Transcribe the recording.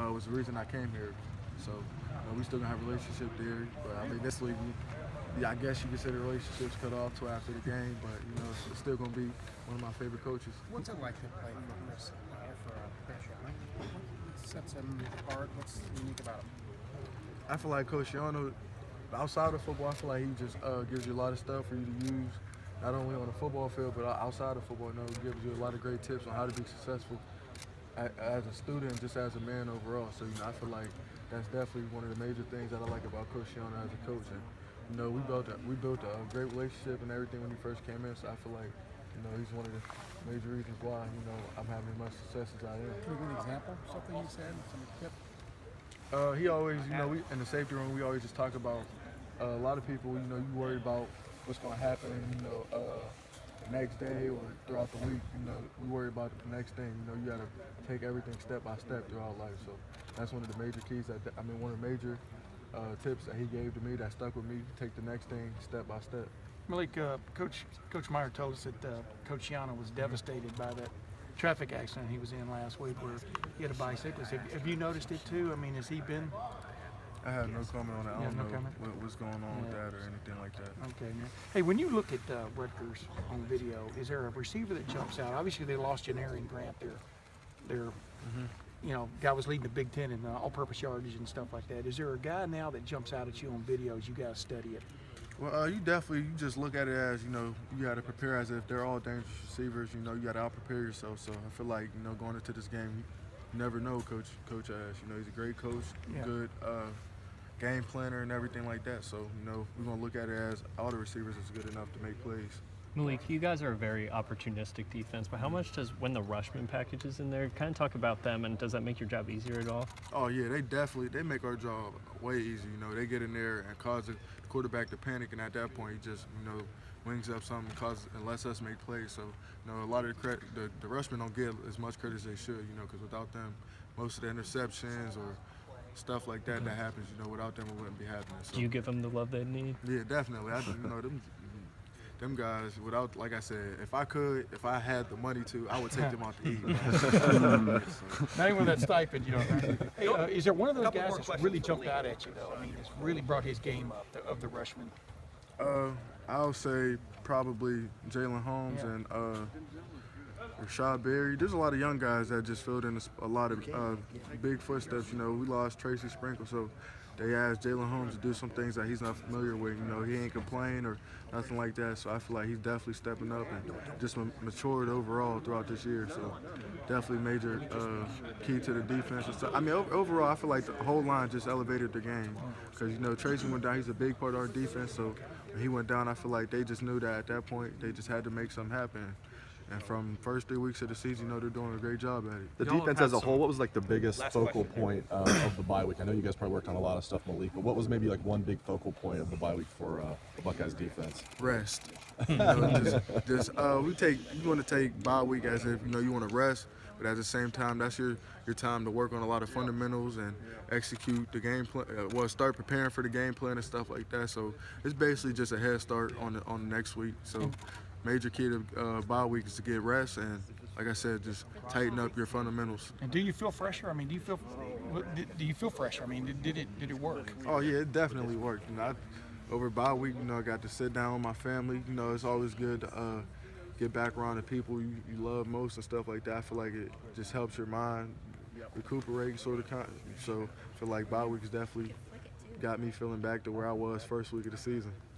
was the reason I came here. So we still gonna have a relationship there. But I mean, this league, I guess you could say the relationship's cut off till after the game. But it's still gonna be one of my favorite coaches. What's it like to play for Chris, for Cristiano? What sets him apart? What's unique about him? I feel like Cristiano, outside of football, I feel like he just gives you a lot of stuff for you to use, not only on the football field, but outside of football. He gives you a lot of great tips on how to be successful as a student, just as a man overall. So I feel like that's definitely one of the major things that I like about Cristiano as a coach. And we built a great relationship and everything when he first came in. So I feel like he's one of the major reasons why I'm having as much success as I am. Can you give an example? Something he said, some tip? He always, we in the safety room, we always just talk about a lot of people. You worry about what's going to happen, the next day or throughout the week. We worry about the next thing. You got to take everything step by step throughout life. So that's one of the major keys. One of the major tips that he gave to me that stuck with me. Take the next thing step by step. Malik, Coach Meyer told us that Coach Shiano was devastated by that traffic accident he was in last week where he had a bicyclist. Have you noticed it too? I mean, has he been? I have no comment on that. I don't no know comment? what's going on with that or anything like that. Okay, man. Hey, when you look at Rutgers on video, is there a receiver that jumps out? Obviously, they lost Janarian Grant. Their guy was leading the Big Ten in all-purpose yardage and stuff like that. Is there a guy now that jumps out at you on video as you guys study it? Well, you just look at it as, you got to prepare as if they're all dangerous receivers. You got to out-prepare yourself. So I feel like, going into this game, you never know Coach Ash. He's a great coach, good game planner and everything like that. So, we're going to look at it as all the receivers is good enough to make plays. Malik, you guys are a very opportunistic defense, but how much does, when the Rushman package is in there, kind of talk about them, and does that make your job easier at all? Oh, yeah, they make our job way easier. They get in there and cause the quarterback to panic, and at that point, he just, wings up something and lets us make plays. So, a lot of the Rushmen don't get as much credit as they should, because without them, most of the interceptions or stuff like that that happens, without them, it wouldn't be happening. So, do you give them the love they need? Yeah, definitely. Them guys, like I said, if I had the money to, I would take them out to eat. Not even with that stipend, Hey, is there one of those guys that's really jumped out at you, though? I mean, it's really brought his game up, of the Rushman? I'll say probably Jalen Holmes and Rashad Berry. There's a lot of young guys that just filled in a lot of big footsteps. We lost Tracy Sprinkle, so they asked Jalen Holmes to do some things that he's not familiar with. He ain't complain or nothing like that. So I feel like he's definitely stepping up and just matured overall throughout this year. So definitely major key to the defense. I mean, overall, I feel like the whole line just elevated the game because Tracy went down. He's a big part of our defense. So when he went down, I feel like they just knew that at that point they just had to make something happen. And from first 3 weeks of the season, they're doing a great job at it. The defense as a whole, what was like the biggest focal point of the bye week? I know you guys probably worked on a lot of stuff, Malik, but what was maybe like one big focal point of the bye week for the Buckeyes defense? Rest. You want to take bye week as if you want to rest, but at the same time, that's your time to work on a lot of fundamentals and execute the game plan. Start preparing for the game plan and stuff like that. So it's basically just a head start on the next week. So. Major key to bye week is to get rest and, like I said, just tighten up your fundamentals. And do you feel fresher? I mean, do you feel fresher? I mean, did it work? Oh yeah, it definitely worked. Over bye week, I got to sit down with my family. It's always good to get back around the people you love most and stuff like that. I feel like it just helps your mind recuperate, So I feel like bye week has definitely got me feeling back to where I was first week of the season.